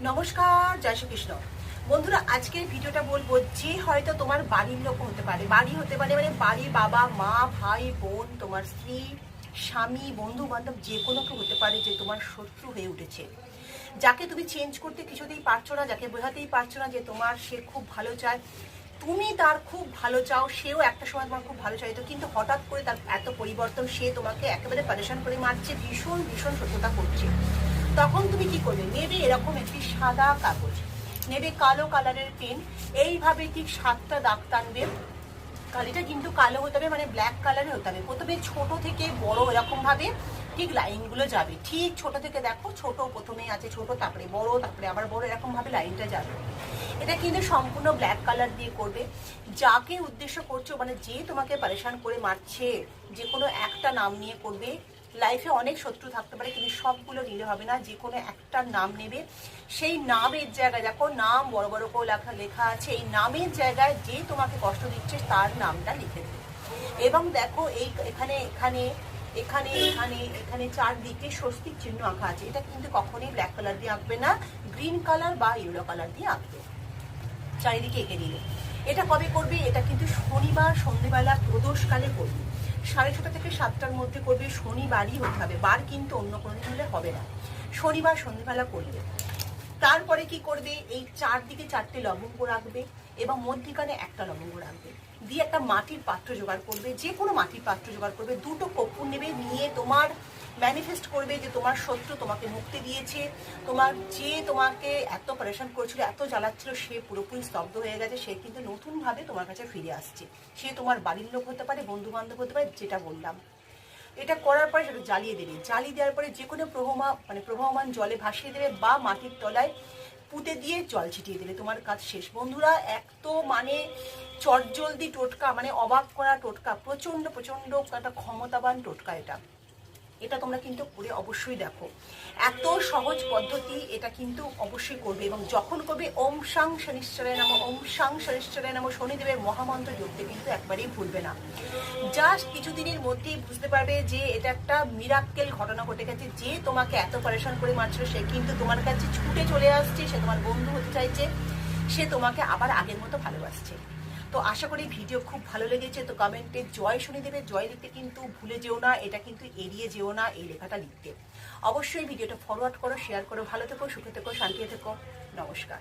নমস্কার, জয় শ্রীকৃষ্ণ। বন্ধুরা, আজকের ভিডিওটা বলবো যে হয়তো তোমার বাড়ির লোক হতে পারে, বাড়ি হতে পারে মানে বাড়ির বাবা মা ভাই বোন, তোমার স্ত্রী স্বামী বন্ধু বান্ধব যে কোনো কেউ হতে পারে যে তোমার শত্রু হয়ে উঠেছে, যাকে তুমি চেঞ্জ করতে কিছুতেই পারছো না, যাকে বোঝাতেই পারছো না যে তোমার সে খুব ভালো চায়, তুমি তার খুব ভালো চাও, সেও একটা সময় তোমার খুব ভালো চাইতো, কিন্তু হঠাৎ করে তার এত পরিবর্তন, সে তোমাকে একেবারে পারেশান করে মারছে, ভীষণ ভীষণ শত্রুতা করছে। তখন তুমি কি করবে? নেবে এরকম একটি সাদা কাগজ, নেবে কালো কালারের পেন, এইভাবে ঠিক 7টা দাগ টানবে। কালিটা কিন্তু কালো হতে হবে, মানে ব্ল্যাক কালারে হতে হবে। প্রথমে ছোট থেকে বড় এরকম ভাবে ঠিক লাইনগুলো যাবে, ঠিক ছোট থেকে দেখো, ছোট প্রথমে আছে, ছোট তারপরে বড়, তারপরে আবার বড়, এরকম ভাবে লাইনটা যাবে। এটা কিন্তু সম্পূর্ণ ব্ল্যাক কালার দিয়ে করবে। যাকে উদ্দেশ্য করছো, মানে যে তোমাকে পারেশান করে মারছে, যে কোনো একটা নাম নিয়ে করবে। লাইফে অনেক শত্রু থাকতে পারে, কিন্তু সবগুলো নিলে হবে না, যে কোনো একটা নাম নেবে। সেই নামের জায়গায় দেখো, নাম বড় বড় করে লেখা আছে, এই নামের জায়গায় যে তোমাকে কষ্ট দিচ্ছে তার নামটা লিখে দেবে। এবং দেখো এই এখানে এখানে এখানে এখানে এখানে চারদিকে স্বস্তিক চিহ্ন আঁকা আছে। এটা কিন্তু কখনোই ব্ল্যাক কালার দিয়ে আঁকবে না, গ্রিন কালার বা ইয়েলো কালার দিয়ে আঁকবে, চারিদিকে এঁকে দিলে। এটা কবে করবে? এটা কিন্তু শনিবার সন্ধ্যেবেলা প্রদোষকালে করবে, 6:30 থেকে 7টার মধ্যে করবে। শনিবারই হতে হবে, বার কিন্তু অন্য কোনো দিন হলে হবে না, শনিবার সন্ধ্যেবেলা করবে। তারপরে কি করবে? এই চারদিকে 4টে লবঙ্গ রাখবে এবং মধ্যিখানে একটা লবঙ্গ রাখবে, দিয়ে একটা মাটির পাত্র জোগাড় করবে, যে কোনো মাটির পাত্র জোগাড় করবে, 2টো কর্পূর নেবে, নিয়ে তোমার ম্যানিফেস্ট করবে যে তোমার শত্রু তোমাকে মুক্তি দিয়েছে, তোমার যে তোমাকে এত পরেশান করেছিল, এত জ্বালাচ্ছিল, সে পুরোপুরি স্তব্ধ হয়ে গেছে, সে কিন্তু নতুনভাবে তোমার কাছে ফিরে আসছে। সে তোমার বাড়ির লোক হতে পারে, বন্ধু বান্ধব হতে পারে, যেটা বললাম। এটা করার পরে সেটা জ্বালিয়ে দেবে, জ্বালিয়ে দেওয়ার পরে যে কোনো প্রবাহমান জলে ভাসিয়ে দেবে বা মাটির তলায় পুঁতে দিয়ে জল ছিটিয়ে দেবে, তোমার কাজ শেষ। বন্ধুরা, এক তো মানে চটজলদি টোটকা, মানে অবাক করা টোটকা, প্রচণ্ড প্রচণ্ড একটা ক্ষমতাবান টোটকা এটা। এটা তোমরা কিন্তু করে অবশ্যই দেখো, এত সহজ পদ্ধতি, এটা কিন্তু অবশ্যই করবে। এবং যখন করবে ওম সাং শনিশ্চরায় নামো, ওম সাং শনিশ্চরায় নামো, শনিদেবের মহামন্ত্র জপতে কিন্তু একবারেই ভুলবে না। জাস্ট কিছুদিনের মধ্যেই বুঝতে পারবে যে এটা একটা মিরাক্কেল ঘটনা ঘটে গেছে। যে তোমাকে এত পরেশান করে মারছিল, সে কিন্তু তোমার কাছে ছুটে চলে আসছে, সে তোমার বন্ধু হতে চাইছে, সে তোমাকে আবার আগের মতো ভালোবাসছে। তো আশা করি ভিডিও খুব ভালো লেগেছে। তো কমেন্টে জয় শনিদেবের জয় লিখতে কিন্তু ভুলে যেও না, এটা কিন্তু এড়িয়ে যেও না এই লেখাটা লিখতে। অবশ্যই ভিডিওটা ফরওয়ার্ড করো, শেয়ার করো। ভালো থেকো, সুখে থেকো, শান্তিতে থেকো। নমস্কার।